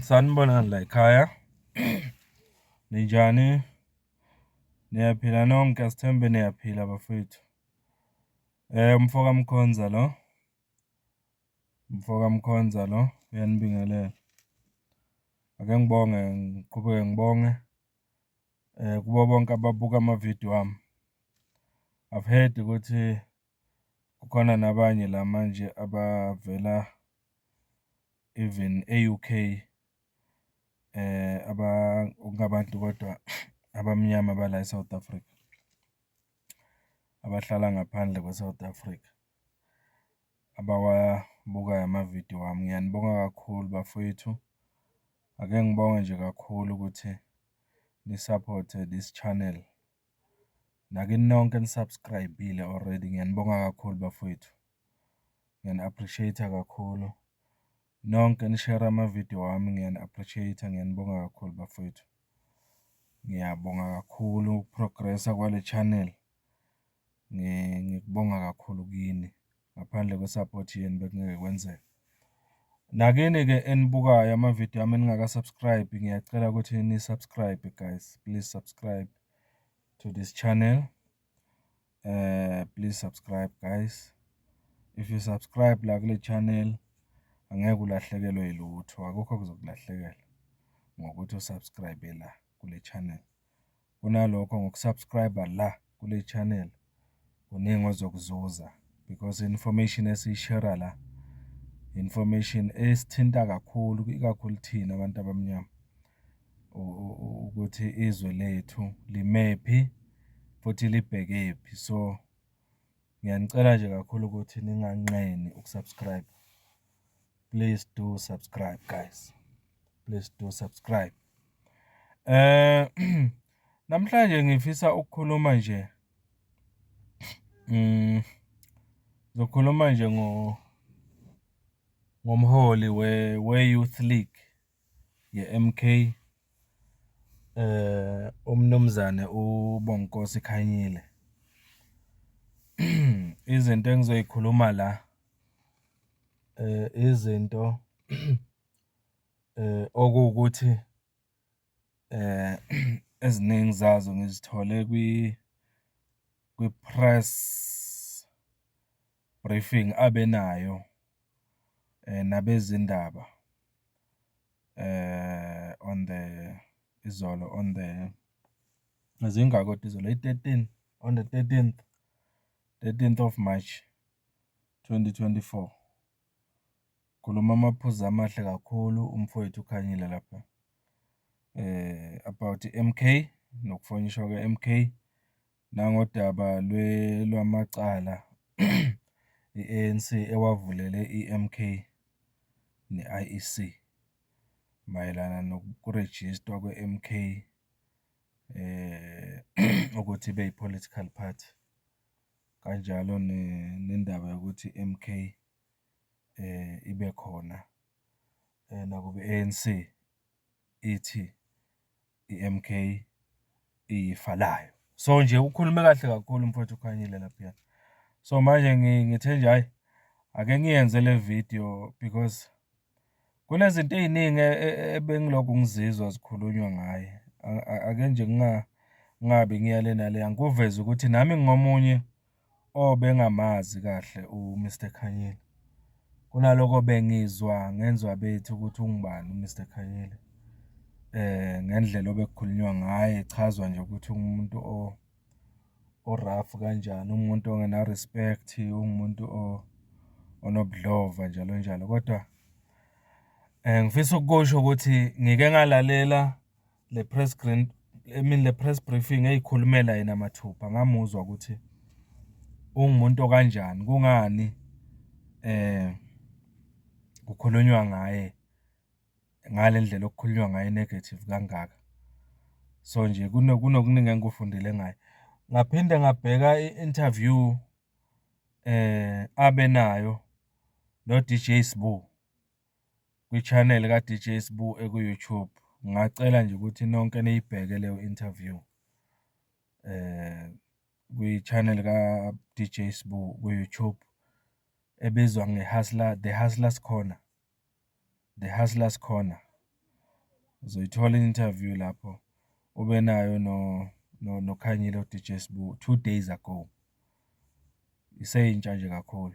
Sanibonani la ekhaya. Ninjani? Niyaphila nonke, sithembe niyaphila bafethu. MfokaMkhonza lo. MfokaMkhonza lo, uyanibingelela. Ake ngibonge, ngiqhubeke ngibonge kubo bonke ababuka amavidiyo wami. I've heard ukuthi kukhona nabanye la manje abavela even e-UK okungabantu kodwa abamnyama bala eSouth Africa, abahlala ngaphandle kwe-South Africa, abawabukayo amavidiyo wami. Ngiyanibonga kakhulu bafowethu. Ake ngibonge nje kakhulu ukuthi ni-support-e this channel. Nakini nonke nisubscribe-ile already. Ngiyanibonga kakhulu bafowethu. Ngiyani-appreciate kakhulu. Nonke nishare amavidiyo wami, ngiyani-appreciate, ngiyanibonga kakhulu bafowethu. Ngiyabonga kakhulu ukuprogressa kwale channel. Ngikubonga kakhulu kini. Ngaphandle kwe-support yenu bekungeke kwenzeka. Nakini-ke enibukayo amavidiyo wami eningaka-subscribe, ngiyacela ukuthi ni-subscribe guys. Please subscribe to this channel. Please subscribe guys. If you subscribe la kule channel, angeke ulahlekelwe yilutho. Akukho kuzokulahlekela ngokuthi usubscribe la kule channel. Kunalokho ngokusubscribe la kule channel kuningi ozokuzuza, because information esiyishare la information esithinta kakhulu, ikakhulu thina abantu abamnyama, ukuthi izwe lethu limephi futhi libhekephi. So ngiyanicela nje kakhulu ukuthi ninganqeni ukusubscribe. Please do subscribe guys. Please do subscribe. Namhlanje ngifisa ukukhuluma nje ngizokhuluma nje ngomholi we-Youth League ye-MK, umnumzane uBonginkosi Khanyile. Izinto engizoyikhuluma la izinto okuwukuthi eziningi zazo ngizithole kwi-press briefing abenayo nabezindaba on the on the 13th of March 2024. Khuluma amaphuzu amahle kakhulu umfowethu Khanyile lapha about MK nokufonyishwa kwe-MK nangodaba lwamacala i-ANC ewavulele i-MK ne-IEC mayelana nokurejistwa kwe-MK ukuthi ibe yi-political party, kanjalo nendaba yokuthi MK ibe khona nakube ANC ithi i-MK iyifalayo. So nje ukhulume kahle kakhulu umfowethu Khanyile lapha. So manje ngithe nje hayi ake ngiyenze le video because kunezinto eziningi ebengilokhu ngizizwa zikhulunywa ngaye. Ake nje ngabe ngiyale nale, angikuveza ukuthi nami ngingomunye obengamazi kahle uMr Khanyile. Kunaloko bengizwa ngenzwa bethu ukuthi ungubani uMr Khanyile. Ngendlela obekukhulunywa ngaye, echazwa nje ukuthi umuntu o-rough kanjani, umuntu ongena respect, umuntu onobudlova njalo njalo. Kodwa ngifisa ukusho ukuthi ngike ngalalela le press briefing eyikhulumela yena mathupha, ngamuzwa ukuthi ungumuntu kanjani, kungani kukhulunywa ngaye ngale ndlela okukhulunywa ngaye negative kangaka. So nje kunokuningi engikufundile ngaye. Ngaphinde ngabheka i-interview abenayo no-DJ Sbu kwi-channel ka-DJ Sbu eku-YouTube. Ngacela nje ukuthi nonke niyibheke leyo interview kwi-channel ka-DJ Sbu ku-YouTube ebizwa The Hustlers Corner. uzoyithola i-interview lapho ube nayo no Khanyile DJ Sbu 2 days ago. Iseyintsha nje kakhulu.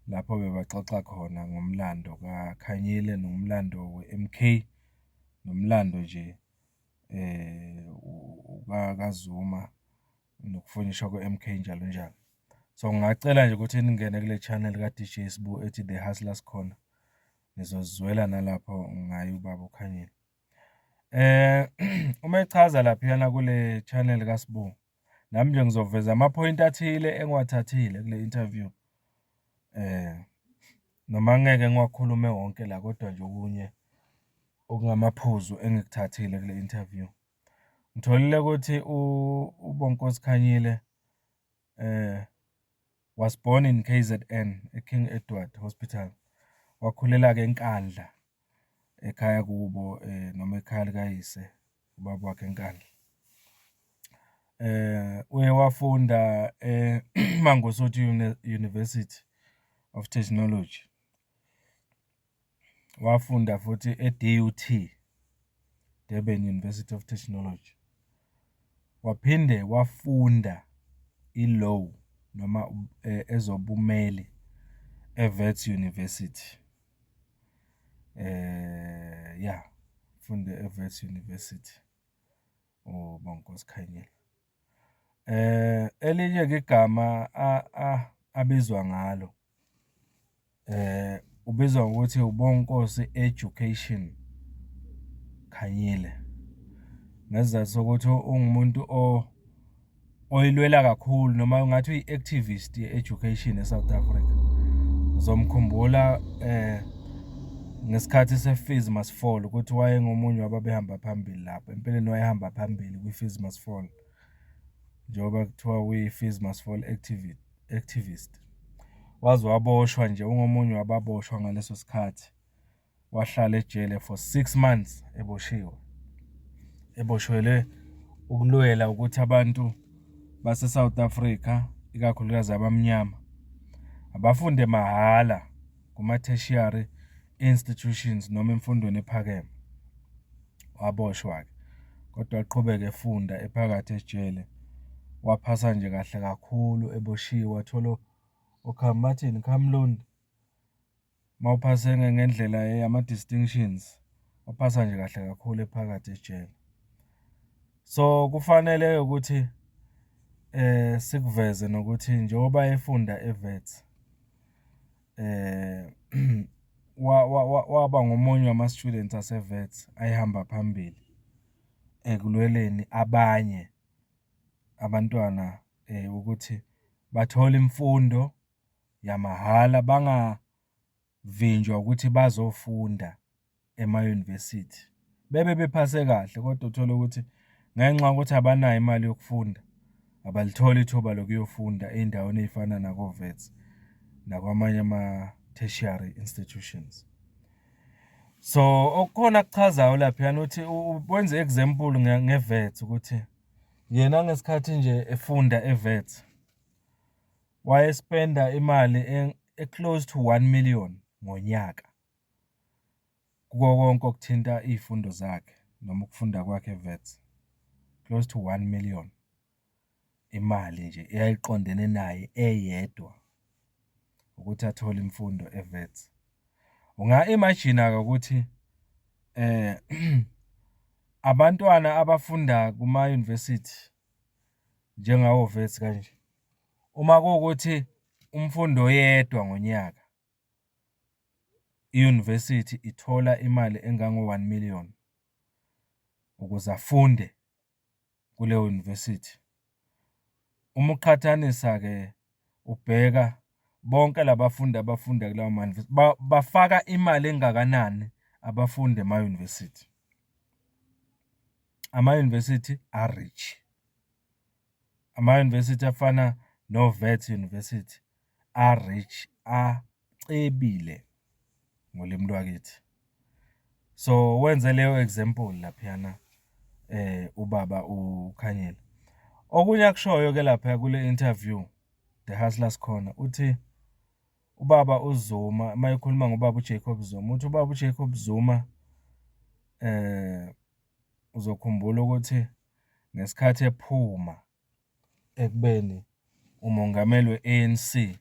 Lapho bebaxoxa khona ngomlando kaKhanyile nomlando we-MK nomlando nje kaZuma nokufundiswa kwe-MK njalo njalo. So ngingacela nje ukuthi ningene kule channel ka-DJ Sbu ethi The Hustlers Corner. Nizozizwela nalapho ngaye ubaba uKhanyile. Uma echaza laphiyana kule channel kaSbu, nami nje ngizoveza ama-point athile engiwathathile kule interview. Noma ngeke ngiwakhulume wonke la, kodwa nje okunye okungamaphuzu engikuthathile kule interview. Ngitholile ukuthi uBonginkosi Khanyile was born in KZN, King Edward Hospital. Wakhulela-ke eNkandla, ekhaya kubo noma ekhaya likayise, ubaba wakhe eNkandla. Uye wafunda eMangosuthu University of Technology. Wafunda futhi eDUT, Durban University of Technology. Waphinde wafunda i-law noma ezobumeli eWits University. Funde eWits University uBonginkosi Khanyile. Elinye-ke igama abizwa ngalo ubizwa ngokuthi uBonginkosi Education Khanyile. Ngesizathu sokuthi ungumuntu oyilwela kakhulu noma ungathi uyi-activist ye-education eSouth Africa. Uzomkhumbula ngesikhathi se-Fees Must Fall ukuthi wayengomunye wababehamba phambili lapho. Empeleni wayehamba phambili kwi-Fees Must Fall. Njengoba kuthiwa uyi-Fees Must Fall activist. Waze waboshwa nje, ungomunye wababoshwa ngaleso sikhathi. Wahlala ejele for 6 months eboshiwe. Eboshwele ukulwela ukuthi abantu base-South Africa, ikakhulukazi abamnyama, abafunde mahhala kuma-tertiary institutions noma emfundweni ephakeme. Waboshwa-ke, kodwa waqhubeka efunda ephakathi ejele. Waphasa nje kahle kakhulu eboshiwe, wathola ukhambathini kamlundu. Mawuphase ngendlela yama-distinctions, waphasa nje kahle kakhulu ephakathi ejele. So kufanele ukuthi sikuveze nokuthi njengoba efunda eWits, waba ngomunye wama-students aseWits ayehamba phambili ekulweleni abanye abantwana ukuthi bathole imfundo yamahhala, bangavinjwa ukuthi bazofunda ema-university. Bephase kahle, kodwa uthole ukuthi ngenxa yokuthi abanayo imali yokufunda, abalitholi ithuba lokuyofunda ey'ndaweni ey'fana nako-Wits nakwamanye ama-tertiary institutions. So okukhona kuchazayo laphiyana ukuthi wenze example nge-Wits ukuthi yena ngesikhathi nje efunda eWits wayespenda imali close to 1 million ngonyaka kuko konke okuthinta iy'fundo zakhe noma ukufunda kwakhe eWits. Close to 1 million imali nje eyayiqondene naye eyedwa ukuthi athole imfundo eWits. Unga-imagine-ke ukuthi abantwana abafunda kuma-university njengawo-Wits kanje, uma kuwukuthi umfundo oyedwa ngonyaka, i-university ithola imali engango-1 million ukuze afunde kuleyo university. Uma uqhathanisa-ke ubheka bonke labafundi abafunda kulawo ma-university bafaka imali engakanani abafundi ema-university. Ama-university are-rich. Ama-university afana no-Wits University are-rich, acebile ngolimi lwakithi. So wenze leyo example laphiyana ubaba uKhanyile. Okunye akushoyo-ke lapha kule interview The Hustlers Corner uthi ubaba uZuma, mayekhuluma ngobaba uJacob Zuma, uthi ubaba uJacob Zuma uzokhumbula ukuthi ngesikhathi ephuma ekubeni umongameli we-ANC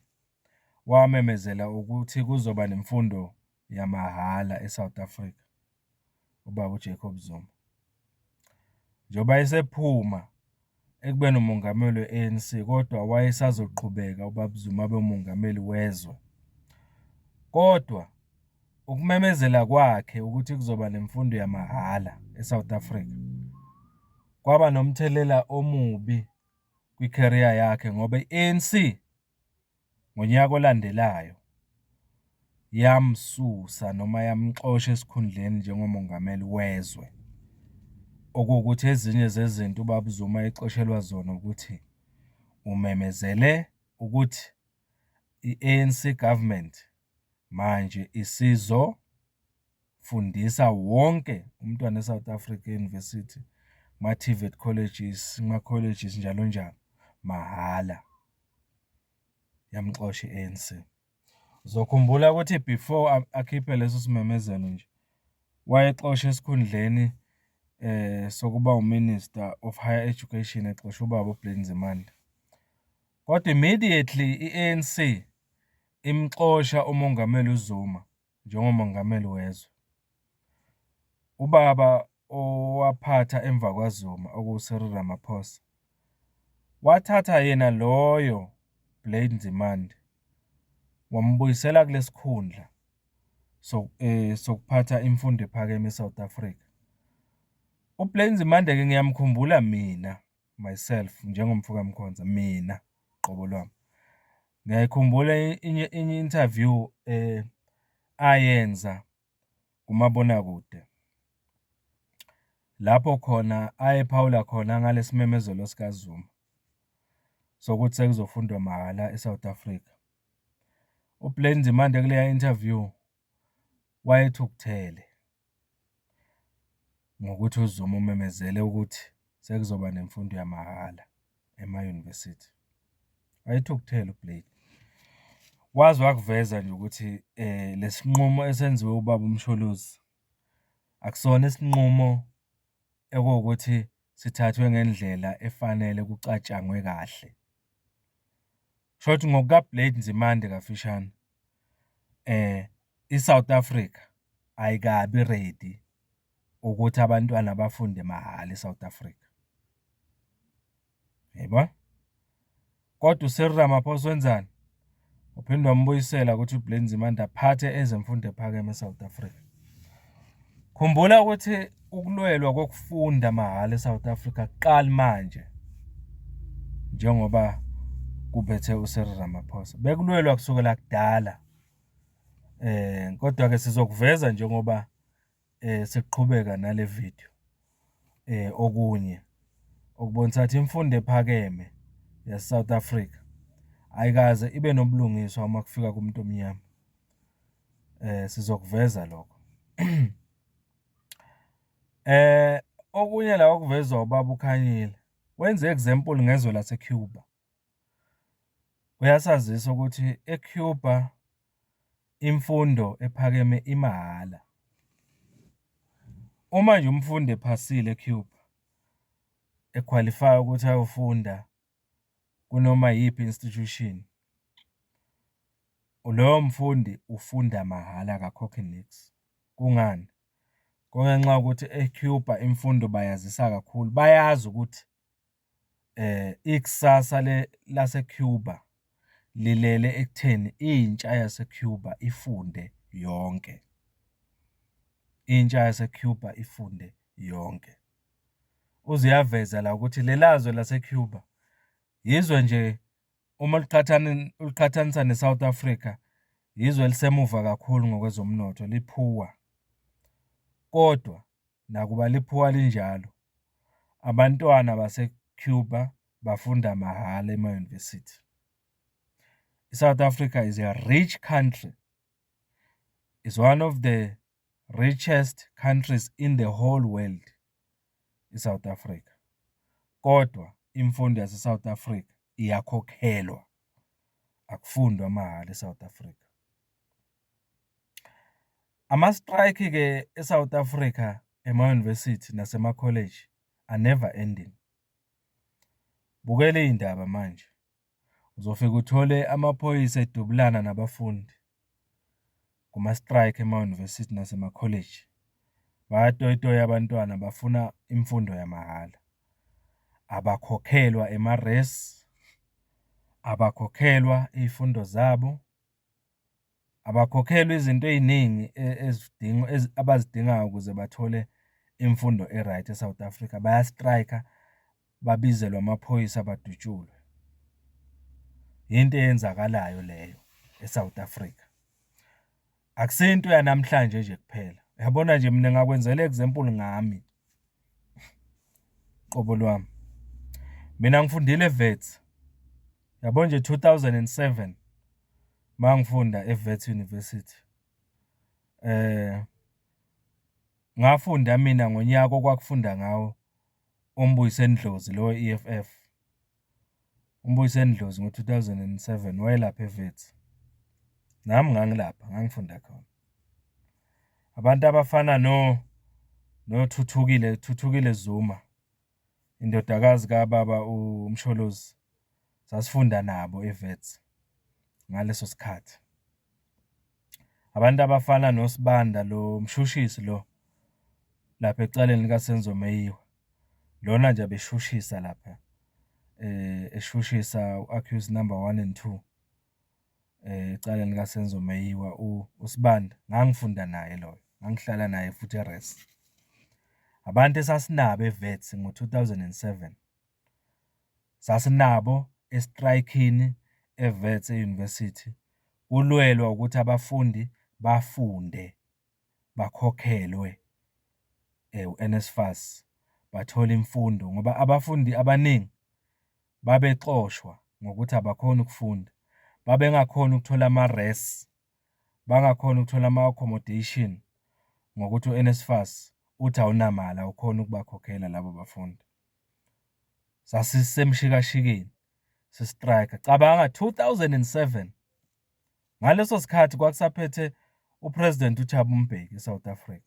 wamemezela ukuthi kuzoba nemfundo yamahhala eSouth Africa, ubaba uJacob Zuma. Njengoba esephuma ekubeni umongameli we-ANC, kodwa wayesazoqhubeka ubaba Zuma abe umongameli wezwe. Kodwa ukumemezela kwakhe ukuthi kuzoba nemfundo yamahhala eSouth Africa kwaba nomthelela omubi kwi-career yakhe, ngoba i-ANC ngonyaka olandelayo yamsusa noma yamxosha esikhundleni njengomongameli wezwe. Okuwukuthi ezinye zezinto ubaba Zuma exoshelwa zona ukuthi umemezele ukuthi i-ANC government manje isizofundisa wonke umntwana eSouth Africa University, ma-TVET colleges, ma-colleges njalo njalo mahhala. Yamxosha i-ANC. Uzokhumbula ukuthi before akhiphe leso simemezelo nje wayexosha esikhundleni sokuba uMinister of Higher Education, exosha ubaba uBlade Nzimande. Kodwa immediately i-ANC imxosha umongameli uZuma njengomongameli wezwe. Ubaba owaphatha emva kwaZuma okuSiril Ramaphosa wathatha yena loyo Blade Nzimande wambuyisela kulesikhundla sokuphatha imfundo ephakeme eSouth Africa. uBlade Nzimande-ke ngiyamkhumbula mina myself njengomfokaMkhonza, mina qobo lwami. Ngiyayikhumbula inye interview ayenza kumabonakude, lapho khona ayephawula khona ngalesimemezelo sikaZuma sokuthi sekuzofundwa mahhala eSouth Africa. uBlade Nzimande kuleya interview wayethukuthele ngokuthi uZuma umemezele ukuthi sekuzoba nemfundo yamahhala ema-university. Wayethukuthele uBlade. Wazi wakuveza nje ukuthi lesinqumo esenziwe ubaba uMsholozi akusona isinqumo ekuwukuthi sithathwe ngendlela efanele kucatshangwe kahle. Shothi ngokukaBlade Nzimande kafishane, iSouth Africa ayikabi ready ukuthi abantwana bafunde mahhala eSouth Africa. Yebo? Kodwa uCyril Ramaphosa wenzani? Uphinde wambuyisela ukuthi uBlade Nzimande aphathe ezemfundo ephakeme eSouth Africa. Khumbula ukuthi ukulwelwa kokufunda mahhala eSouth Africa kuqala manje njengoba kuphethe uCyril Ramaphosa. Bekulwelwa kusukela kudala. Kodwa ke sizokuveza njengoba siqhubeka nale video okunye okubonisa ukuthi imfundo ephakeme yaseSouth Africa ayikaze ibe nobulungiswa uma kufika kumuntu omnyama. Sizokuveza lokho. Okunye la okuvezwa ubaba uKhanyile wenze example ngezwe laseCuba. Uyasazisa ukuthi eCuba imfundo ephakeme imahhala. Uma nje umfundi ephasile eCuba equalify ukuthi ayofunda kunoma yiphi institution, loyo mfundi ufunda mahhala akakhokhi nix. Kungani? Kungenxa yokuthi eCuba imfundo bayazisa kakhulu. Bayazi ukuthi ikusasa laseCuba lilele ekutheni intsha yaseCuba ifunde yonke. Intsha yaseCuba ifunde yonke. Uziyaveza la ukuthi lelazwe laseCuba yizwe nje uma uliqhathanisa neSouth Africa, yizwe elisemuva kakhulu ngokwezomnotho, liphuwa. Kodwa nakuba liphuwa linjalo, abantwana baseCuba bafunda mahhala ema-university. iSouth Africa is a rich country. It's one of the richest countries in the whole world, iSouth Africa. Kodwa imfundo yaseSouth Africa iyakhokhelwa. Akufundwa mahhala eSouth Africa. Ama-strike ke eSouth Africa ema-university nasema-college are never ending. Bukele iy'ndaba manje. Uzofika uthole amaphoyisa edubulana nabafundi kuma-strike ema-university nasema-college. Bayatoyitoya abantwana bafuna imfundo yamahhala. Abakhokhelwa ema-res, abakhokhelwa iy'fundo zabo, abakhokhelwa izinto ey'ningi abazidingayo ukuze bathole imfundo e-right eSouth Africa. Bayastrayikha, babizelwe amaphoyisa badutshulwe. Yinto eyenzakalayo leyo eSouth Africa. Akusinto yanamhlanje nje kuphela. Uyabona nje mina ngakwenzela example ngami. Qobo lwami. Mina ngifundile eVets. Yabo nje 2007 mangifunda eVets University. Ngafunda mina ngonyaka okwakufunda ngawo uMbuyisendlozi lo we-EFF. uMbuyisendlozi ngo-2007 wayelapha eVets. Nami ngangilapha, ngangifunda khona. Abantu abafana Thuthukile Zuma, indodakazi kababa uMsholozi, sasifunda nabo eVets ngaleso sikhathi. Abantu abafana noSibanda lo mshushisi lo lapha ecaleni likaSenzo Meyiwa, lona nje abeshushisa lapha eshushisa u-accused number 1 and 2 ecaleni likaSenzo Meyiwa. uSibanda ngangifunda naye loyo, ngangihlala naye futhi eRes. Abantu esasinabo eVets ngo-2007 sasinabo estrikini eVets euniversity, kulwelwa ukuthi abafundi bafunde bakhokhelwe u-NSFAS bathola imfundo, ngoba abafundi abaningi babexoshwa ngokuthi abakhona ukufunda, babengakhona ukuthola ama-res, bangakhona ukuthola ama-accommodation ngokuthi u-NSFAS uthi awunamali awukhona ukubakhokhela labo bafundi. Sasisemshikashikeni sistrike. Cabanga 2007 ngaleso sikhathi kwakusaphethe uPresident uThabo Mbeki eSouth Africa.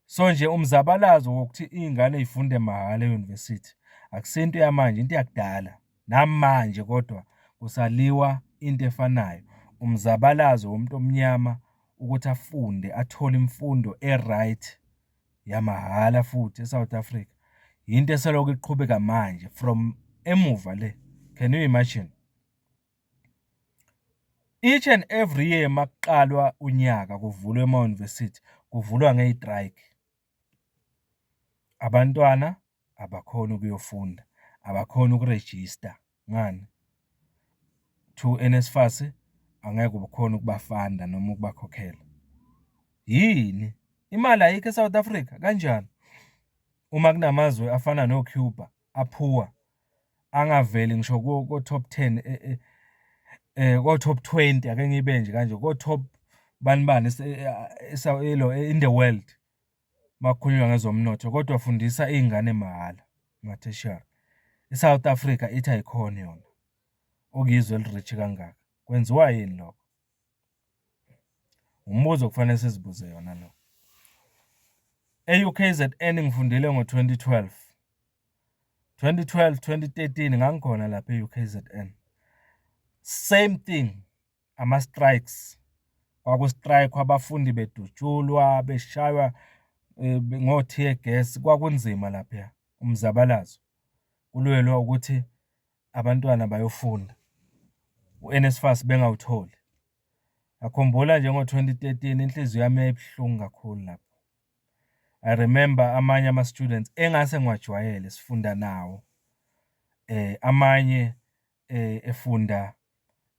So nje umzabalazo wokuthi iy'ngane y'funde mahhala e-university akusinto yamanje, into yakudala. Namanje kodwa kusaliwa into efanayo. Umzabalazo womuntu omnyama ukuthi afunde athole imfundo e-right yamahhala futhi eSouth Africa. Yinto eselokhu iqhubeka manje from emuva le. Can you imagine? Each and every year makuqalwa unyaka kuvulwe ema-university, kuvulwa ngeyistrike. Abantwana abakhona ukuyofunda, abakhona ukurejista. Ngani? To NSFAS angeke ubukhona ukubafanda noma ukubakhokhela. Yini? Imali ayikho eSouth Africa kanjani? Uma kunamazwe afana noCuba aphuwa, angaveli ngisho ko-top 10 ko-top 20, ake ngibe nje kanje, ko-top bani in the world makukhulunywa ngezomnotho, kodwa fundisa iy'ngane mahhala ngatheshiyari. ISouth Africa ithi ayikhona yona, okuyizwe elirich kangaka. Kwenziwa yini lokho? Umbuzo kufanele sizibuze yona lo. E-UKZN ngifundile ngo-2012, 2013 ngangikhona lapha e-UKZN. Same thing, ama-strikes. Kwakustrike abafundi bedutshulwa, beshaywa ngo-tear gas. Kwakunzima lapha, umzabalazo. Kulwelwa ukuthi abantwana bayofunda, u-NSFAS bengawutholi. Akhumbula nje ngo-2013 inhliziyo yami yayibuhlungu kakhulu lapho. I remember amanye ama-students engase ngiwajwayele sifunda nawo. Amanye efunda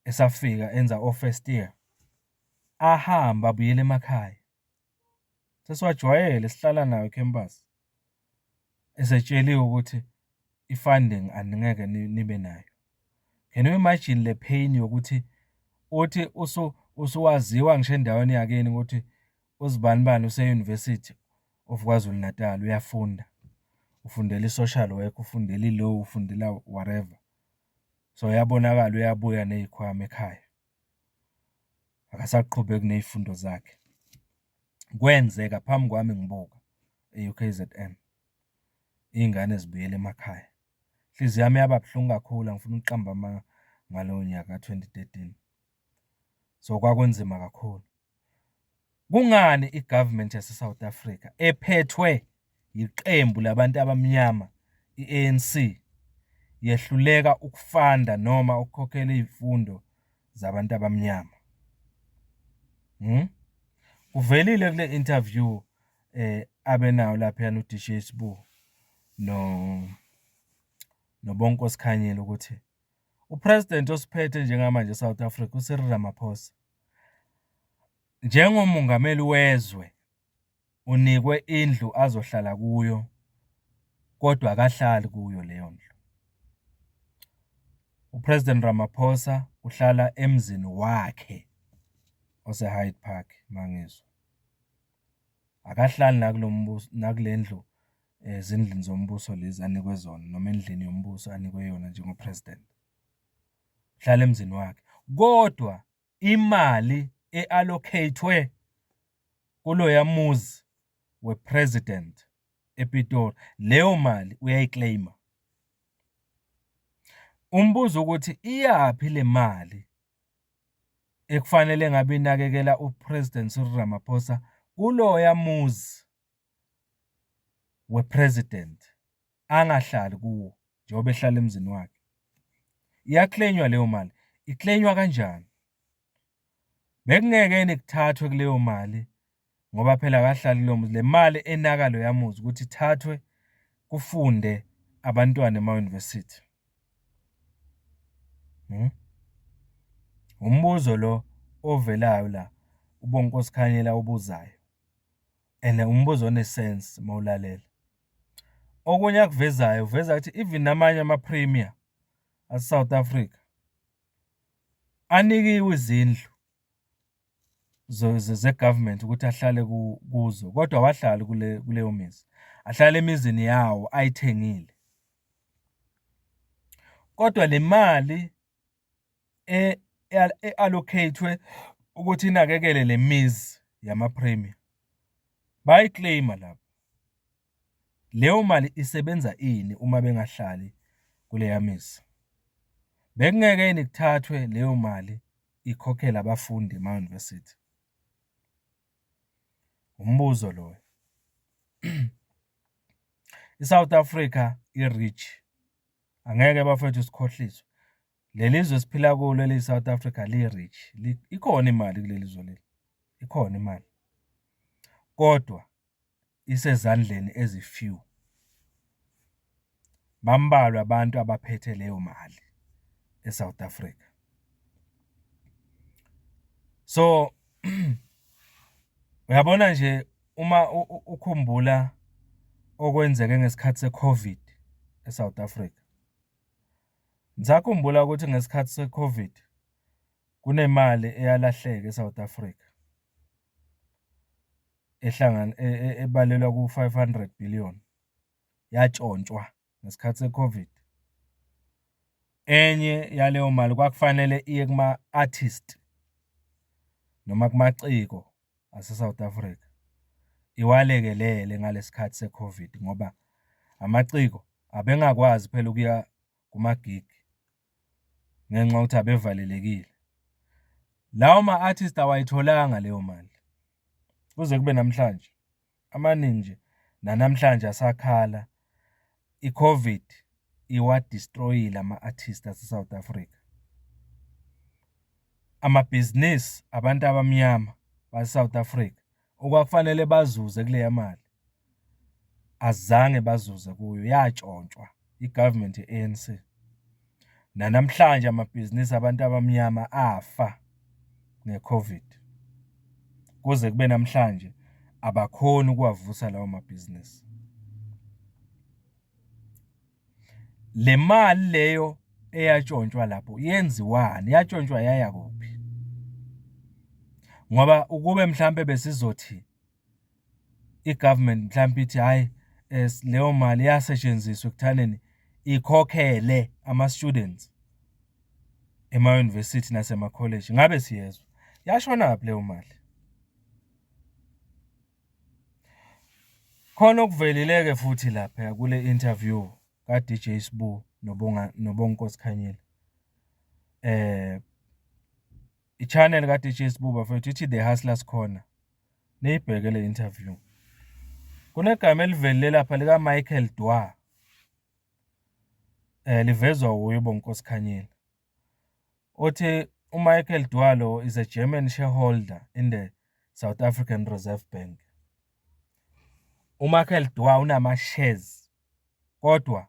esafika enza o-first year, ahamba abuyele emakhaya. Sesiwajwayele, sihlala nayo ecampus. Esetsheliwe ukuthi i-funding angeke nibe nayo. Can you imagine le pain yokuthi uthi usuwaziwa ngisho endaweni yakini ukuthi uzibanibani use-University of KwaZulu Natal uyafunda. Ufundela i-social work, ufundela i-law, ufundela whatever. So yabonakala uyabuya nezikhwama ekhaya. Akasaqhubeki nezifundo zakhe. Kwenzeka phambi kwami ngibuka. e-UKZN, iy'ngane zibuyele emakhaya. Inhliziyo yami yaba buhlungu kakhulu, angifuni ukuqamba ngalowo nyaka ka-2013. So kwakunzima kakhulu. Kungani i-government yase-South Africa ephethwe iqembu labantu abamnyama, i-ANC, yehluleka ukufanda noma ukukhokhela iy'fundo zabantu abamnyama? Uvelile kule interview abenayo laphayana uDJ Sbu noBonginkosi Khanyile ukuthi upresident osiphethe njengamanje eSouth Africa uCyril Ramaphosa njengomongameli wezwe unikwe indlu azohlala kuyo, kodwa akahlali kuyo leyo ndlu. Upresident Ramaphosa uhlala emzini wakhe ose-Hyde Park mangizwa. Akahlali nakule ndlu ezindlini zombuso lezi anikwe zona noma endlini yombuso anikwe yona njengopresident. Uhlala emzini wakhe. Kodwa imali e-allocate-we kuloya muzi wepresident ePitori, leyo mali uyayiclaima. Umbuzo ukuthi iyaphi le mali ekufanele ngabe inakekela upresident Cyril Ramaphosa kuloya muzi wepresident angahlali kuwo njengoba ehlala emzini wakhe. Iyaclainywa leyo mali. Iclainywa kanjani? Bekungeke yini kuthathwe kuleyo mali ngoba phela akahlali kuloyo muzi. Le mali enaka loya muzi ukuthi ithathwe kufunde abantwana ema-university. Umbuzo lo ovelayo la uBonginkosi Khanyile ubuzayo, and umbuzo onesense mawulalela. Okunye akuvezayo uveza ukuthi even namanye ama-premier ase-South Africa anikiwe izindlu ze-government ukuthi ahlale kuzo, kodwa awahlali kuleyo mizi. Ahlala emizini yawo ayithengile. Kodwa le mali e-allocate-we ukuthi inakekele le mizi yama-premier bayiclaima lapho. Leyo mali isebenza ini uma bengahlali kuleya mizi? Bekungeke yini kuthathwe leyo mali ikhokhela abafundi ema-university? Umbuzo lo. iSouth Africa i-rich. Angeke bafethu sikhohliswe. Lelizwe siphila kulo eli-South Africa li-rich. Ikhona imali kuleli zwe leli. Ikhona imali. Kodwa isezandleni ezifew. Bambalwa abantu abaphethe leyo mali eSouth Africa. So uyabona nje uma ukhumbula okwenzeke ngesikhathi se-COVID eSouth Africa. Ngisakhumbula ukuthi ngesikhathi se-COVID kunemali eyalahleka eSouth Africa ebalelwa ku-500 billion yatshontshwa ngesikhathi se-COVID. Enye yaleyo mali kwakufanele iye kuma-artist noma kumaciko ase-South Africa, iwalekelele ngalesikhathi se-COVID ngoba amaciko abengakwazi phela ukuya kuma-gig ngenxa yokuthi abevalelekile. Lawo ma-artist awayitholanga leyo mali kuze kube namhlanje. Amaningi nje nanamhlanje asakhala i-COVID iwadestroyile ama-artist ase-South Africa. Amabhizinisi abantu abamnyama base-South Africa okwakufanele bazuze kuleya mali azange bazuze kuyo, yatshontshwa i-government ye-ANC. Nanamhlanje amabhizinisi abantu abamnyama afa nge-COVID. Kuze kube namhlanje abakhoni ukuwavusa lawo mabhizinisi. Le mali leyo eyatshontshiwa lapho yenziwani? Yatshontshiwa yaya kuphi? Ngoba ukube mhlambe besizothi i-government mhlambe ithi hayi leyo mali yasetshenziswa ekuthaneni ikhokhele ama-students ema-university nasema-college, ngabe siyezwa. Yashonaphi leyo mali? Khona okuvelileke futhi lapha kule interview ka DJ Sbu noBonginkosi Khanyile. I-channel ka DJ Sbu bafethu ithi The Hustlers Corner. Niyibheke le interview. Kunegama elivelile lapha lika Michael Dwa. Livezwa uye uBonginkosi Khanyile. Uthi uMichael Dwa lo is a German shareholder in the South African Reserve Bank. uMichael Dwa unama shares kodwa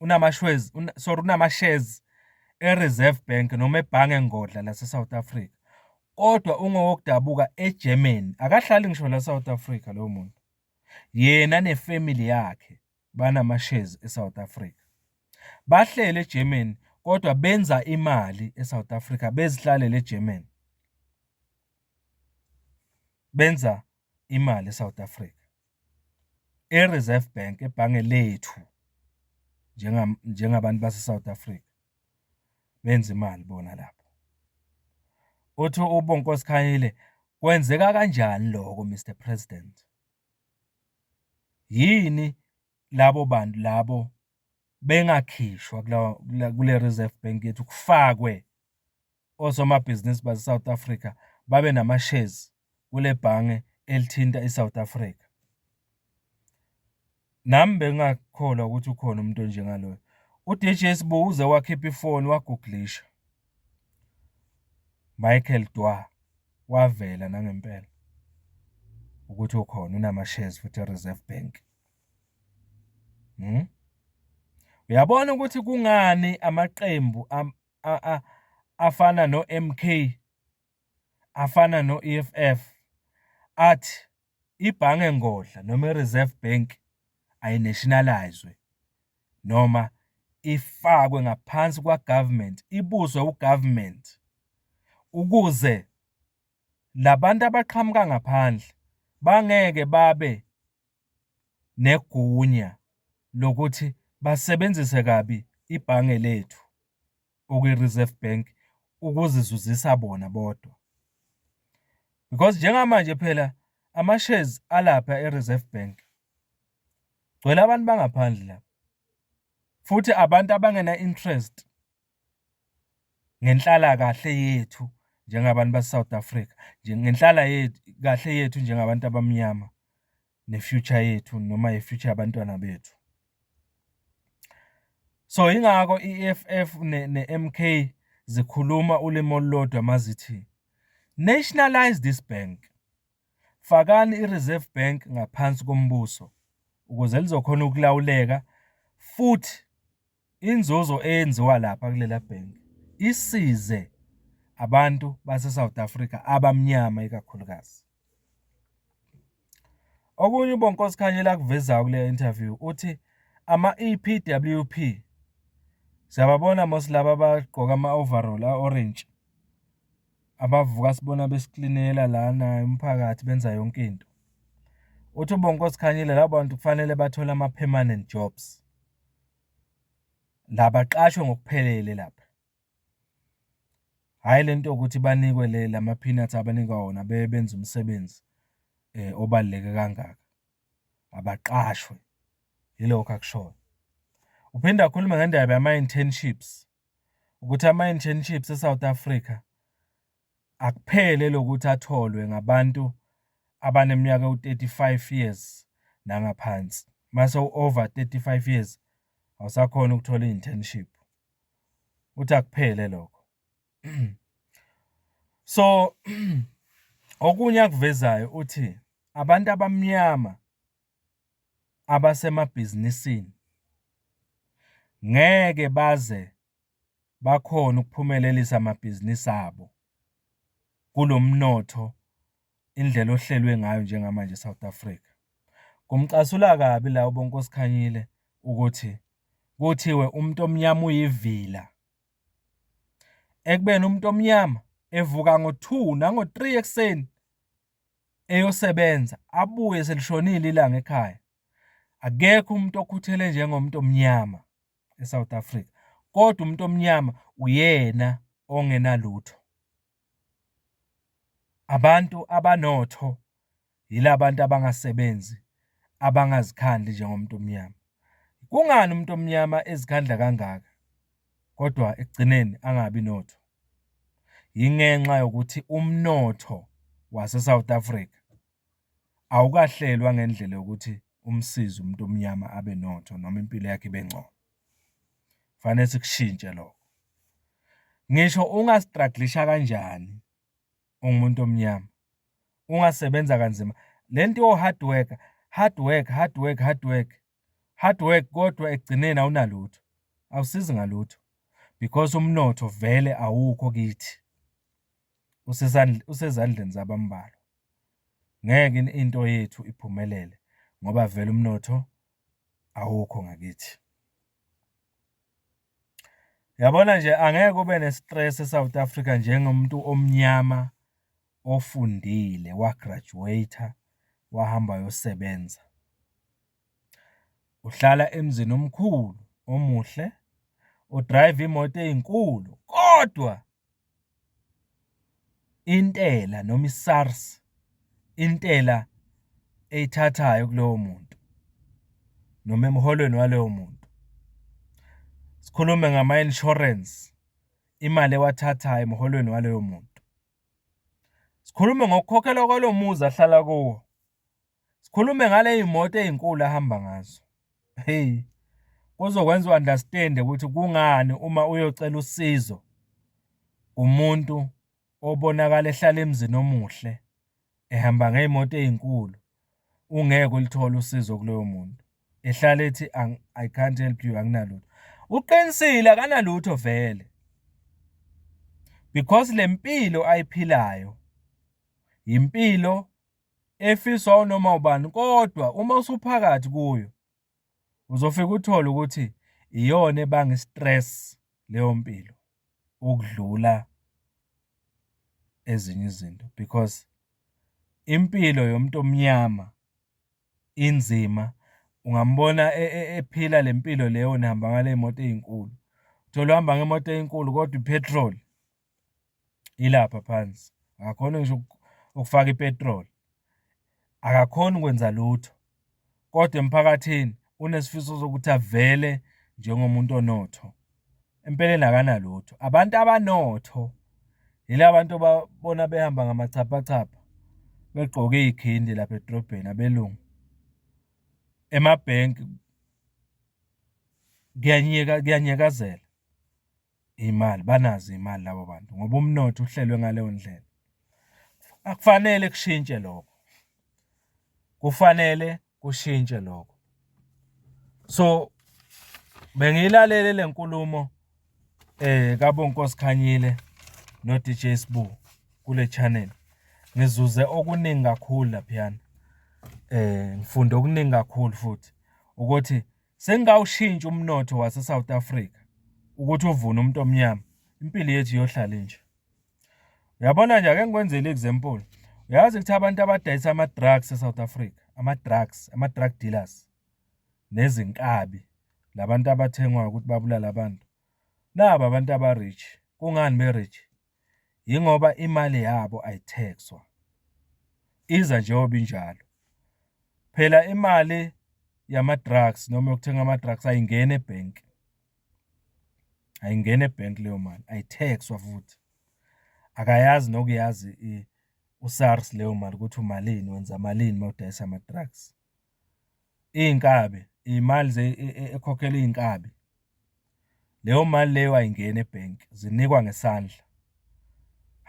unama shares eReserve Bank noma ebhange ngodla lase South Africa. Kodwa ungokudabuka eGermany, akahlali ngisho la South Africa lo muntu. Yena nefamily yakhe banama shares eSouth Africa. Bahlele eGermany kodwa benza imali eSouth Africa, bezihlalele eGermany. Benza imali eSouth Africa. eReserve Bank ebhange lethu njengabantu base South Africa. Benza imali bona lapho. Uthi uBonginkosi Khanyile, kwenzeka kanjani lokho Mr President? Yini labo bantu labo bengakhishwa kule Reserve Bank yethu kufakwe osomabhizinisi base South Africa babe nama shares kule bhange elithinta eSouth Africa? Nami bengakholwa ukuthi ukhona umuntu onjengaloyo. uDJ Sbu uze wakhipha ifoni wagooglisha. Michael Dwa wavela nangempela ukuthi ukhona unama shares futhi eReserve Bank. Uyabona ukuthi kungani amaqembu afana no-MK, afana no-EFF athi ibhange ngodla noma iReserve Bank ayinationalizwe noma ifakwe ngaphansi kwa-government, ibuswe u-government ukuze labantu abaqhamuka ngaphandle bangeke babe negunya lokuthi basebenzise kabi ibhange lethu okuyi-Reserve Bank ukuzizuzisa bona bodwa. Because njengamanje phela ama-shares alapha eReserve Bank gcwele abantu bangaphandle lapha, futhi abantu abangena interest ngenhlala kahle yethu njengabantu base-South Africa, ngenhlala kahle yethu njengabantu abamnyama, ne-future yethu noma i-future yabantwana bethu. So ingakho i-EFF ne-MK zikhuluma ulimi olulodwa mazithi nationalize this bank. Fakani i-Reserve Bank ngaphansi kombuso ukuze lizokhona ukulawuleka, futhi inzuzo eyenziwa lapha kulela bank isize abantu base South Africa abamnyama ikakhulukazi. Okunye uBonginkosi Khanyile akuvezayo kule interview uthi ama-EPWP siyababona mos laba abagqoka ama-overall a-orange abavuka sibona besiklinela lana umphakathi benza yonke into. Uthi uBonginkosi Khanyile labo bantu kufanele bathole ama-permanent jobs, la baqashwe ngokuphelele lapha. Hayi lento ukuthi banikwe lama-peanuts abanikwa wona benza umsebenzi obaluleke kangaka. Abaqashwe, yilokho akushoyo. Uphinda akhuluma ngendaba yama-internships ukuthi ama-internships eSouth Africa akuphele lokuthi atholwe ngabantu abaneminyaka u-35 years nangaphansi. Mase over 35 years awusakhona ukuthola i-internship. Uthi akuphele lokho. So okunye akuvezayo uthi abantu abamnyama abasemabhizinisini ngeke baze bakhona ukuphumelelisa amabhizinisi abo kulomnotho indlela ohlelwe ngayo njengamanje eSouth Africa. Kumcasula kabi la uBonginkosi Khanyile ukuthi kuthiwe umuntu omnyama uyivila. Ekubeni umuntu omnyama evuka ngo-2 nango-3 ekseni eyosebenza abuye selishonile ilanga ekhaya. Akekho umuntu okhuthele njengomuntu omnyama eSouth Africa. Kodwa umuntu omnyama uyena ongenalutho. Abantu abanotho yilabantu abangasebenzi, abangazikhandli njengomuntu omnyama. Kungani umuntu omnyama ezikhandla kangaka kodwa ekugcineni angabi notho? Yingenxa yokuthi umnotho wase-South Africa awukahlelwa ngendlela yokuthi umsize umuntu omnyama abe notho noma impilo yakhe ibe ngcono. Fanele sikushintshe lokho. Ngisho ungastruglisha kanjani umuntu omnyama, ungasebenza kanzima, lento yo-hard work kodwa ekugcineni awunalutho, awusizi ngalutho because umnotho vele awukho kithi, usezandleni zabambalwa. Ngeke into yethu iphumelele ngoba vele umnotho awukho ngakithi. Yabona nje, angeke ube nestress eSouth Africa njengomuntu omnyama ofundile, wagraduate, wahamba yosebenza. Uhlala emzini omkhulu omuhle, udrive imoto ezinkulu, kodwa intela noma iSARS, intela eyithathayo kulowo muntu noma emholweni walowo muntu. Sikhulume ngama-insurance, imali ewathathayo emholweni waloyo muntu. Sikhulume ngokukhokhelwa kwalo muzi ahlala kuwo. Sikhulume ngale imoto ezinkulu ahamba ngazo. Hey, kuzokwenza u-understand ukuthi kungani uma uyocela usizo umuntu obonakala ehlala emzini omuhle ehamba ngezimoto ezinkulu, ungeke ulithole usizo kuloyo muntu. Ehlala ethi I can't help you, anginalutho. Uqinisile akanalutho vele. Because lempilo ayiphilayo impilo efiswa noma ubani, kodwa uma usuphakathi kuyo uzofika uthole ukuthi iyona ebanga stress leyo mpilo ukudlula ezinye izinto, because impilo yomuntu omnyama inzima. Ungambona ephila lempilo leyo nihamba ngale imoto ezinkulu. Uthola uhamba ngemoto ezinkulu kodwa ipetrol ilapha phansi. Akakhona ngisho ukufaka ipetrol. Akakhona ukwenza lutho. Kodwa emphakathini unesifiso sokuthi avele njengomuntu onotho. Empeleni akanalutho. Abantu abanotho yila bantu babona behamba ngamachapachapa, begqoke izikhindi lapha edrobheni, abelungu. Emabhenki kuyanyekazela imali, banazo imali labo bantu ngoba umnotho uhlelwe ngaleyo ndlela. Akufanele kushintshe lokho. Kufanele kushintshe lokho. So bengilalele le nkulumo kaBonginkosi Khanyile no DJ Sbu kule channel. Ngizuze okuningi kakhulu laphiyana. Ngifunde okuningi kakhulu futhi ukuthi sengawushintsha umnotho wase South Africa ukuthi uvune umuntu omnyama, impilo yethu iyohlala nje. Uyabona nje, ake ngikwenzele example. Uyazi ukuthi abantu abadayisa ama-drugs eSouth Africa, ama-drug dealers nezinkabi, labantu abathengwa ukuthi babulala abantu, naba abantu aba-rich. Kungani be-rich? Yingoba imali yabo ayitaxwa, iza njengoba injalo. Phela imali yama-drugs noma yokuthenga ama-drugs ayingena ebhenki. Ayingena ebhenki leyo mali, ayitaxwa futhi. Akayazi nokuyazi uSARS leyo mali ukuthi umalini, wenza malini mawudayisa ama-drugs. Iy'nkabi, imali ekhokhela iy'nkabi, leyo mali leyo ayingena ebhenki, zinikwa ngesandla.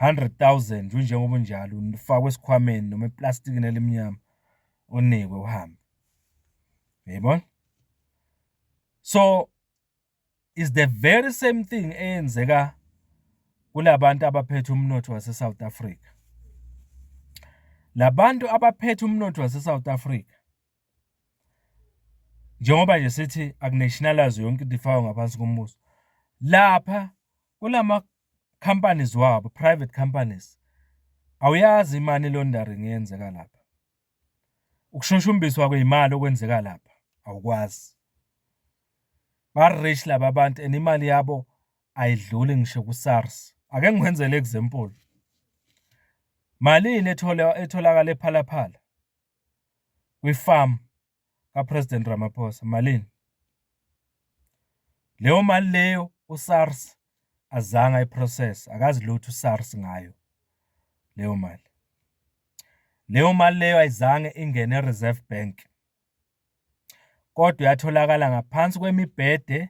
100,000 njengoba unjalo, ufakwe esikhwameni noma eplastikini elimnyama, unikwe uhambe. Yayibona? So is the very same thing eyenzeka kulabantu abaphethe umnotho wase South Africa. Labantu abaphethe umnotho wase South Africa, njengoba nje sithi akunationalize yonke into ifakwe ngaphansi kombuso. Lapha kulama companies wabo, private companies, awuyazi imali laundering yenzeka lapha. Ukushushumbiswa kwezimali okwenzeka lapha awukwazi. Ba-rich laba bantu and imali yabo ayidluli ngisho ku-SARS. Ake ngikwenzele example. Malini etholakala ePhalaphala kwi-farm kaPresident Ramaphosa malini? Leyo mali leyo uSARS azange ayiprocess, akazi lutho uSARS ngayo leyo mali. Leyo mali leyo ayizange ingene eReserve Bank, kodwa yatholakala ngaphansi kwemibhede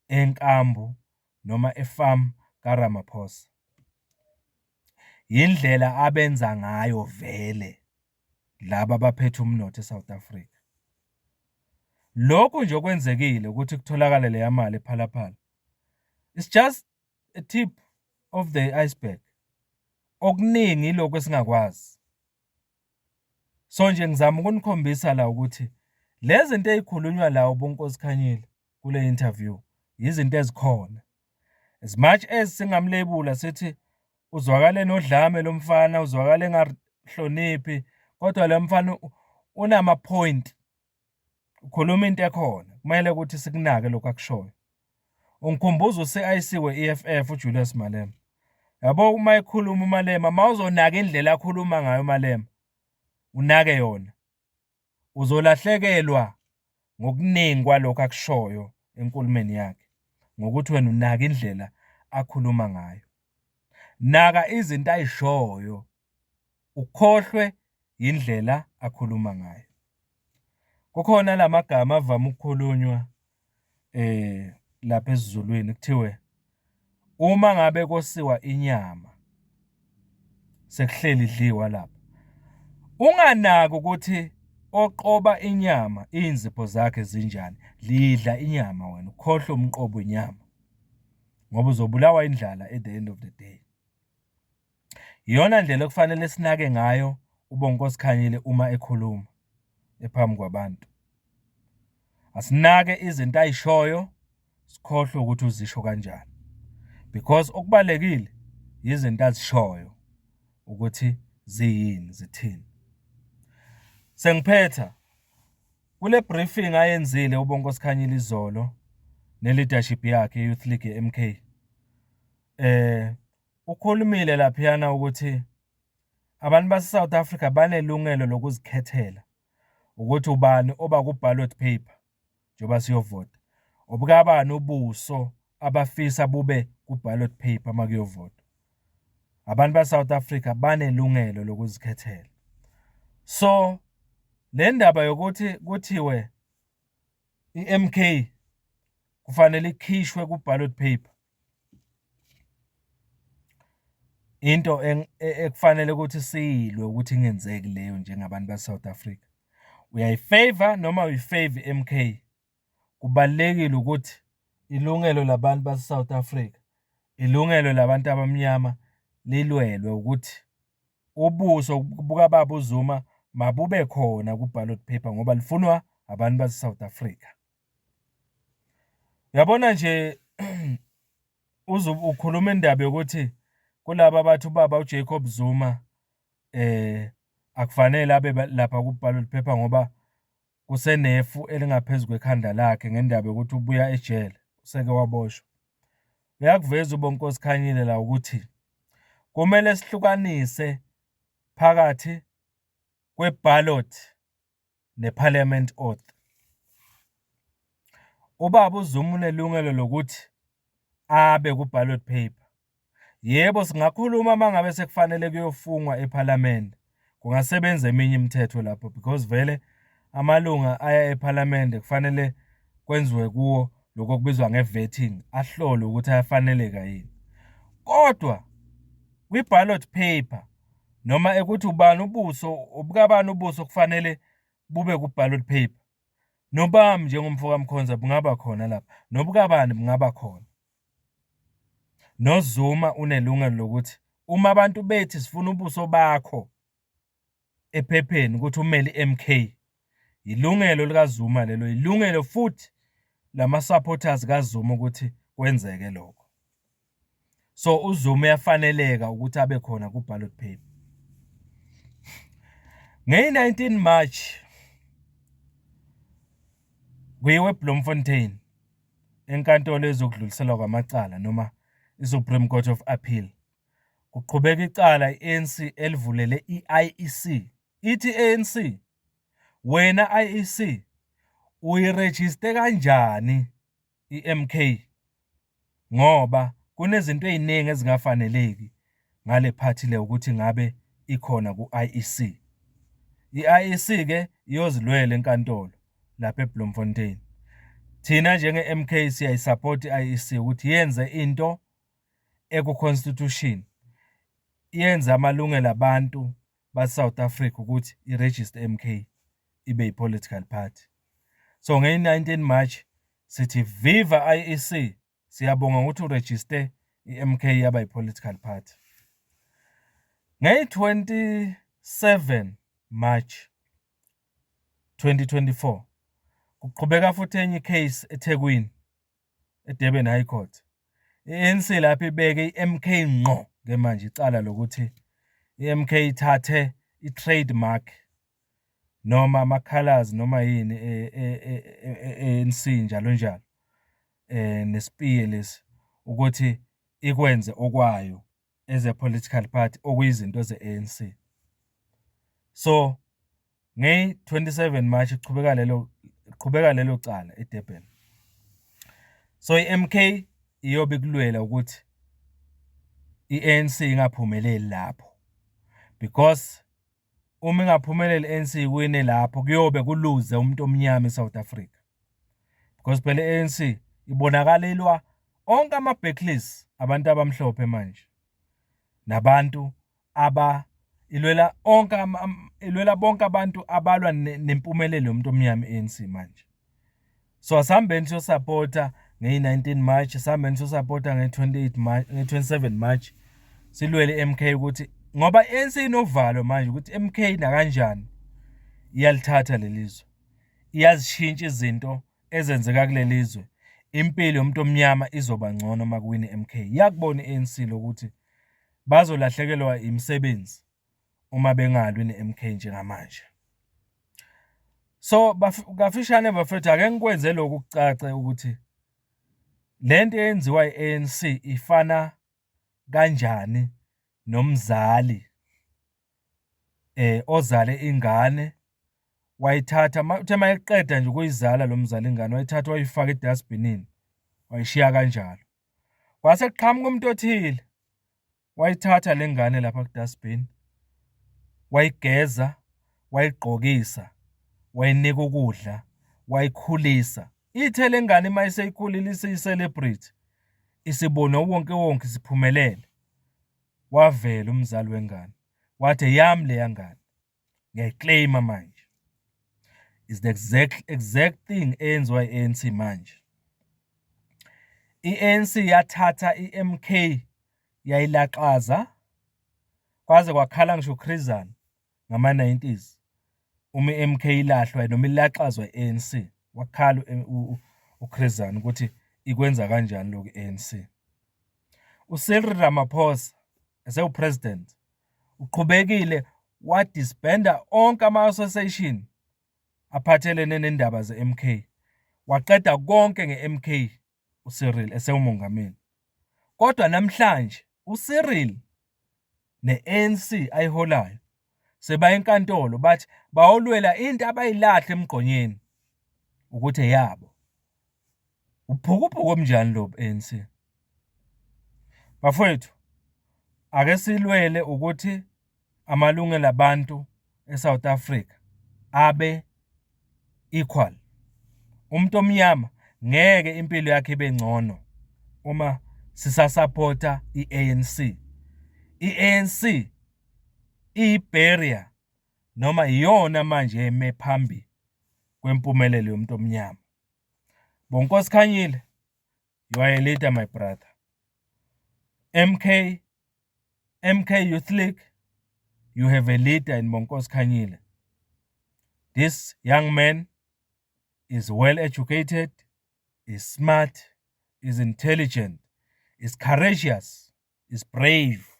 enkambu noma efarm kaRamaphosa. Indlela abenza ngayo vele laba abaphethe umnotho eSouth Africa. Lokhu nje okwenzekile ukuthi kutholakala leya mali ephalaphala, it's just a tip of the iceberg. Okuningi lokho esingakwazi. So nje ngizama ukunikhombisa la ukuthi lezi zinto ezikhulunywa la uBonginkosi Khanyile kule interview izinto ezikhona. As much as singamlebula sithi uzwakale nodlame lomfana, uzwakale engahloniphi, kodwa lo mfana unama point. Ukhuluma into ekhona, kumele ukuthi sikunake lokho akushoyo. Ungikhumbuza uCIC we-EFF uJulius Malema. Yabo uma ekhuluma uMalema, mawuzonaka indlela akhuluma ngayo uMalema, unake yona, uzolahlekelwa ngokuningi kwalokho akushoyo enkulumeni yakhe, ngokuthi wena unaka indlela akhuluma ngayo. Naka izinto ayishoyo, ukhohlwe indlela akhuluma ngayo. Kukhona lamagama avama ukukhulunywa lapha esiZulwini kuthiwe uma ngabe kosiwa inyama sekuhleli idliwa lapha. Unganaki ukuthi oqoba inyama inzipho zakhe zinjani, lidla inyama wena, ukhohlwe umqobo wenyama, ngoba uzobulawa indlala at the end of the day. Iyona ndlela okufanele sinake ngayo uBonginkosi Khanyile uma ekhuluma ephambi kwabantu. Asinake izinto ayishoyo, sikhohlwe ukuthi uzisho kanjani, because okubalekile izinto azishoyo ukuthi ziyini, zithini. Sengiphetha kule briefing ayenzile uBonginkosi Khanyile izolo ne-leadership yakhe Youth League ye-MK. Ukhulumile laphiyana ukuthi abantu base-South Africa banelungelo lokuzikhethela ukuthi ubani oba ku-ballot paper njengoba siyovota, obukabani ubuso abafisa bube ku-ballot paper uma kuyovota. Abantu base-South Africa banelungelo lokuzikhethela. So le ndaba yokuthi kuthiwe i-MK kufanele ikhishwe ku-ballot paper, into ekufanele ukuthi siyilwe ukuthi ingenzeki leyo njengabantu base-South Africa. Uyayifavor noma uyifavor i-MK, kubalekile ukuthi ilungelo labantu base-South Africa, ilungelo labantu abamnyama lilwelwe ukuthi ubuso bukababa uZuma mabube khona ku-ballot paper ngoba lifunwa abantu base-South Africa. Uyabona nje ukhuluma indaba yokuthi kulaba abathi ubaba uJacob Zuma akufanele abe lapha ku-ballot paper ngoba kusenefu elingaphezulu kwekhanda lakhe ngendaba yokuthi ubuya ejele, useke waboshwa. Uyakuveza uBonginkosi Khanyile la ukuthi kumele sihlukanise phakathi kwe-ballot ne-parliament oath. Ubaba uZuma unelungelo lokuthi abe ku-ballot paper. Yebo, singakhuluma mangabe sekufanele kuyofungwa eParliament, kungasebenza eminye imithetho lapho, because vele amalunga aya eParliament kufanele kwenziwe kuwo lokho okubizwa nge-vetting, ahlole ukuthi ayafaneleka yini. Kodwa kwi-ballot paper noma ekuthi ubani ubuso, ubukabani ubuso kufanele bube ku-ballot paper, nobami njengomfokamkhonza bungaba khona lapha, nobukabani bungaba khona. NoZuma unelungelo lokuthi uma abantu bethi sifuna ubuso bakho ephepheni ukuthi umele i-MK, ilungelo likaZuma lelo, ilungelo futhi lama-supporters kaZuma ukuthi kwenzeke lokho. So uZuma uyafaneleka ukuthi abe khona ku-ballot paper. Nge-19 March kuyiwe eBloemfontein enkantolo ezokudluliselwa kwamacala noma i-Supreme Court of Appeal. Kuqhubeka icala i-ANC elivulele i-IEC. Ithi ANC wena IEC uyiregister kanjani iMK ngoba kunezinto eziningi ezingafaneleki ngale party le ukuthi ngabe ikhona ku-IEC. I-IEC ke iyozilwela enkantolo lapha eBloemfontein. Thina njenge-MK siyayisupport i-IEC ukuthi yenze into eku-constitution, yenze amalungelo abantu ba-South Africa ukuthi i-register MK ibe yi-political party. So nge-19 March sithi viva IEC, siyabonga ukuthi uregister i-MK yaba yi-political party. Nge-27 March 2024 kuqhubeka futhi enye case eThekwini eDurban High Court. I-ANC lapho ibeke i-MK ngqo ke manje icala lokuthi i-MK ithathe i-trademark noma ama-colors noma yini ANC njalo njalo nesipiye lesi ukuthi ikwenze okwayo as a political party okuyizinto ze-ANC. So nge-27 March iqhubeka lelo cala eDurban. So i-MK iyobe kulwela ukuthi i-ANC ingaphumeleli lapho, because uma ingaphumeleli i-ANC iwine lapho kuyobe kuluze umuntu omnyama eSouth Africa, because phela i-ANC ibonakalelwa onke ama-backlists abantu abamhlophe manje nabantu ilwela bonke abantu abalwa nempumelelo yomuntu omnyama i-ANC manje. So asihambeni siyosupporta nge-19 March, asihambeni siyosupporta nge-27 March, silwele MK ukuthi ngoba i-ANC inovalo manje ukuthi MK nakanjani iyalithatha lelizwe, iyazishintsha izinto ezenzeka kulelizwe, impilo yomuntu omnyama izoba ngcono makuwini MK. Yakubona i-ANC lokuthi bazolahlekelwa imisebenzi uma bengalwi ne-MK njengamanje. So kafishane bafethu, ake ngikwenze lokhu kucace ukuthi lento eyenziwa i-ANC ifana kanjani nomzali ozale ingane wayithatha uthe mayeqeda nje ukuyizala lo mzali ingane wayithatha wayifaka edustbinini wayishiya kanjalo. Kwase kuqhamuka umuntu othile wayithatha lengane lapha ku-dustbin, wayigeza, wayigqokisa, wayinika ukudla, wayikhulisa. Ithe lengane mayiseyikhulile isiyicelebrate, isibone wonke isiphumelele. Wavela umzali wengane wathi yami leya ngane ngiyayiclaima manje. Is the exact thing eyenziwa i-ANC manje. I-ANC yathatha i-MK yayilaxaza kwaze kwakhala ngisho uChrizana ngama-90s uma i-MK ilahlwa noma ilaxazwa i-ANC, wakhala uChrizana ukuthi ikwenza kanjani lokhu i-ANC. uCyril Ramaphosa esewupresident uqhubekile wadisbanda onke ama-association aphathelene nendaba ze-MK, waqeda konke nge-MK uCyril esewumongameli. Kodwa namhlanje uCyril ne-ANC ayiholayo sebaya enkantolo bathi bayolwela into abayilahle emgqonyeni ukuthi eyabo. Uphukuphuku omnjani lo ANC? Bafowethu, ake silwele ukuthi amalungelo abantu eSouth Africa abe equal. Umuntu omnyama ngeke impilo yakhe ibe ngcono uma sisasupporta i-ANC. I-ANC iyi-barrier noma iyona manje eme phambi kwempumelelo yomuntu omnyama. Bonginkosi Khanyile, you are a leader, my brother. MK Youth League, you have a leader in Bonginkosi Khanyile. This young man is well educated, is smart, is intelligent, is courageous, is brave,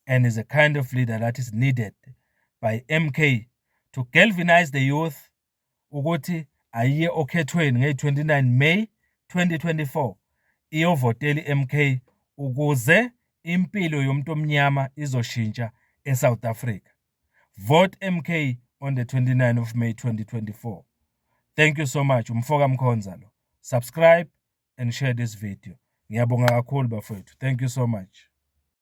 and is a kind of leader that is needed by MK to galvanize the youth ukuthi ayiye okhethweni nge-29 May 2024 iyovotela i-MK ukuze impilo yomuntu omnyama izoshintsha eSouth Africa. Vote MK on the 29th of May 2024. Thank you so much. MfokaMkhonza lo. Subscribe and share this video. Ngiyabonga kakhulu bafowethu. Thank you so much.